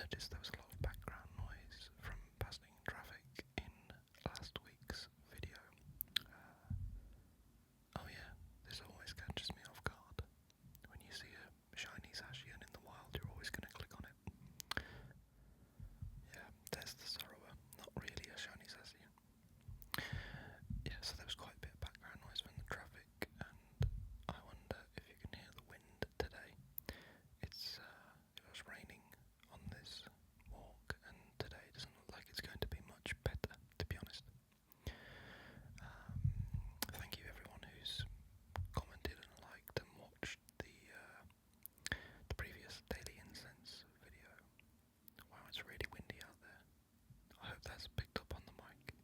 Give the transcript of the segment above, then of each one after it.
noticed there was a lot of background noise from passing traffic in last week's video. Oh yeah, this always catches me off guard. When you see a shiny Zacian in the wild, you're always going to click on it. Yeah, there's the Sorrower, not really a shiny Zacian. Yeah, so there was quite a bit of background noise from the traffic, and I wonder if you can hear the wind today. It was raining on this walk, and today doesn't look like it's going to be much better, to be honest. Thank you everyone who's commented and liked and watched the previous Daily Incense video. Wow, it's really windy out there. I hope that's picked up on the mic.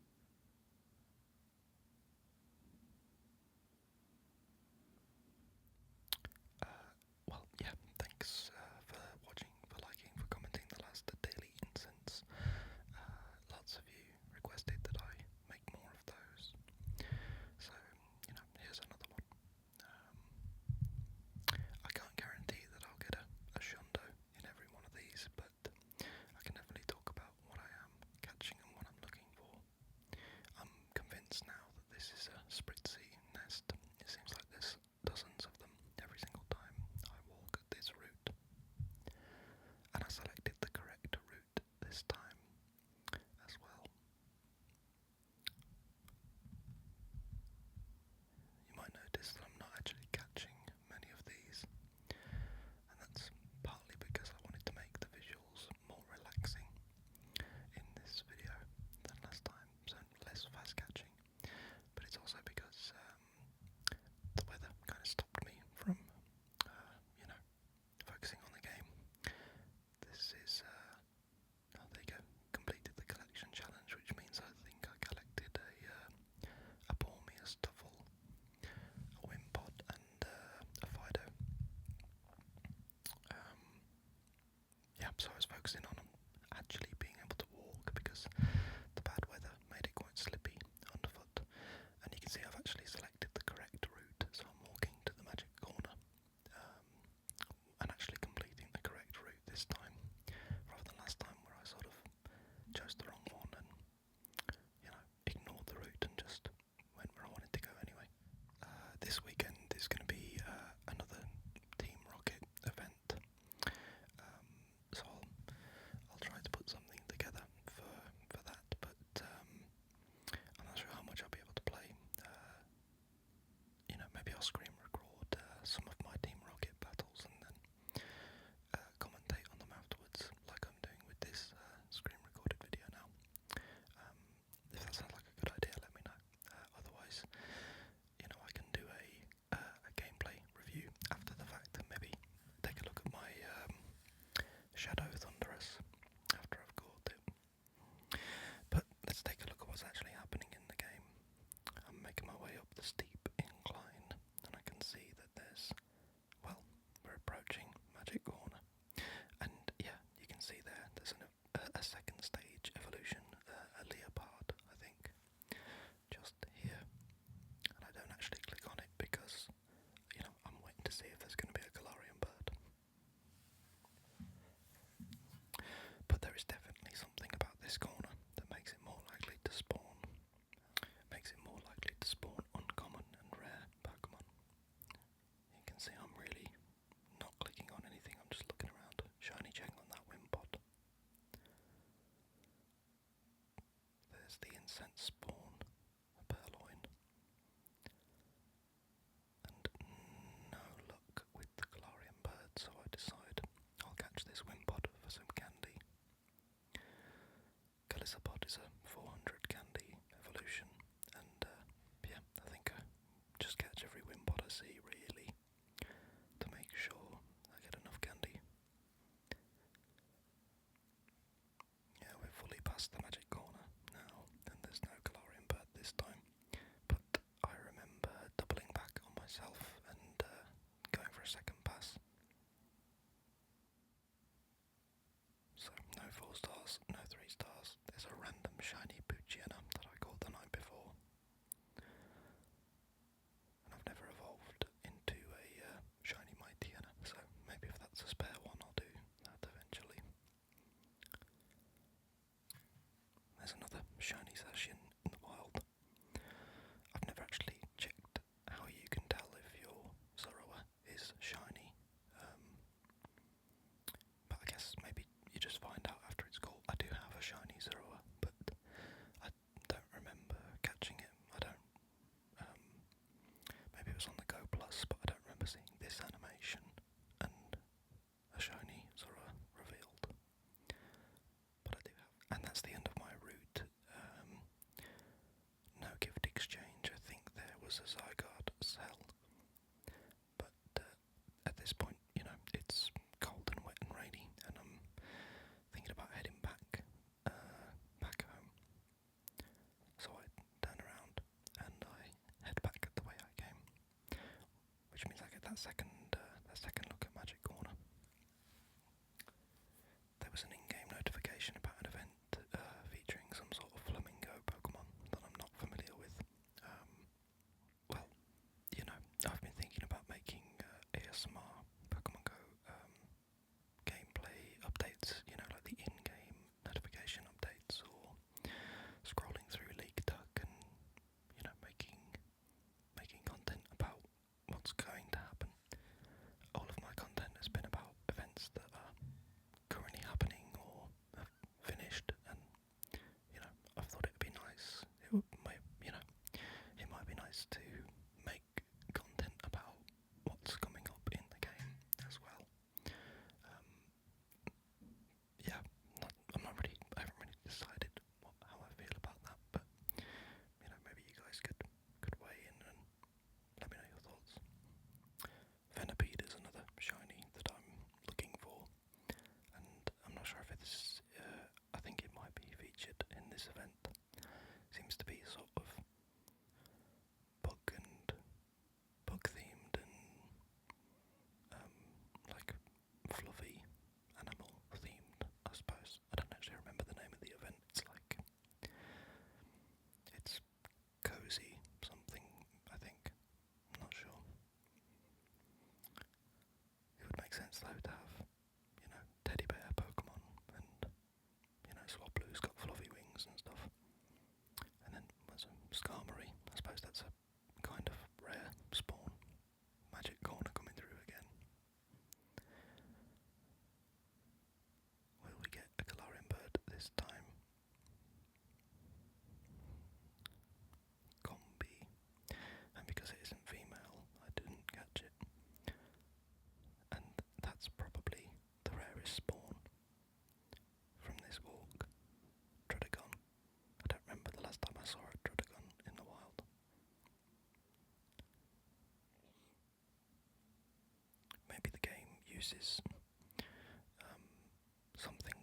Well, yeah, thanks for watching, for liking, for commenting the last Daily Incense. Lots of you requested that I make more of those. So, here's another one. I can't guarantee that I'll get a shundo in every one of these, but I can definitely talk about what I am catching and what I'm looking for. I'm convinced now that this is a Spritzy nest. It seems like there's dozens of them every single time I walk this route. And I selected the correct route this time as well. You might notice that I'm not actually catching many of these, and that's partly because I wanted to make the visuals more relaxing in this video than last time, so less fast catching. But it's also because the weather kind of stopped me from, focusing on the game. This is, oh, there you go, completed the collection challenge, which means I think I collected a Bormia Stuffle, a Wimpod, and a Fidough. Yeah, so I was focusing on actually being able to walk because the bad weather made it quite slippy underfoot. And you can see I've actually selected the correct route, so I'm walking to the magic corner and actually completing the correct route this time, rather than last time where I sort of chose the wrong one and, ignored the route and just went where I wanted to go anyway. This weekend is going to be another Team Rocket event, so I'll try to put something together for that, but I'm not sure how much I'll be able to play. Maybe I'll screen record some of my Team Rocket battles and then commentate on them afterwards, like I'm doing with this screen recorded video now. If that sounds like a good idea, let me know. Otherwise, I can do a gameplay review after the fact and maybe take a look at my Shadow Thunderous after I've caught it. But let's take a look at what's actually happening in the game. I'm making my way up the steep incline, and I can see that we're approaching Magic Corner. And yeah, you can see there's a second stage evolution, a Leopard, I think, just here. And I don't actually click on it because, I'm waiting to see if there's going to be a Galarian bird. But there is definitely something about this corner that makes it more likely to spawn. Uncommon that's the end of my route. No gift exchange. I think there was a Zygarde sell, but at this point, it's cold and wet and rainy, and I'm thinking about heading back home. So I turn around and I head back the way I came, which means I get that second look at Magic Corner. There was an in-game notification about an event featuring some sort of flamingo Pokemon that I'm not familiar with. Well, I've been thinking about making ASMR Pokemon Go gameplay updates, like the in-game notification updates, or scrolling through League Duck and, making content about what's going to happen. All of my content has been about events that are currently happening or have finished, and I thought it'd be nice. It might be nice to make content about what's coming up in the game as well. Yeah, I haven't really decided how I feel about that, but maybe you guys could weigh in and let me know your thoughts. Venipede is another shiny that I'm looking for, and I'm not sure if it's. I think it might be featured in this event. Seems to be sort of bug themed and like fluffy animal themed, I suppose. I don't actually remember the name of the event. It's cozy something, I think. I'm not sure. It would make sense though to have, teddy bear Pokemon, and Swablu's got fluffy wings and stuff. And then there's a Skarmory. I suppose that's a kind of rare spawn. Magic Corner coming through again. Will we get a Galarian bird this time? Combi. And because it isn't female, I didn't catch it. And that's probably the rarest spawn from this walk. Trotagon. I don't remember the last time I saw a Trotagon in the wild. Maybe the game uses something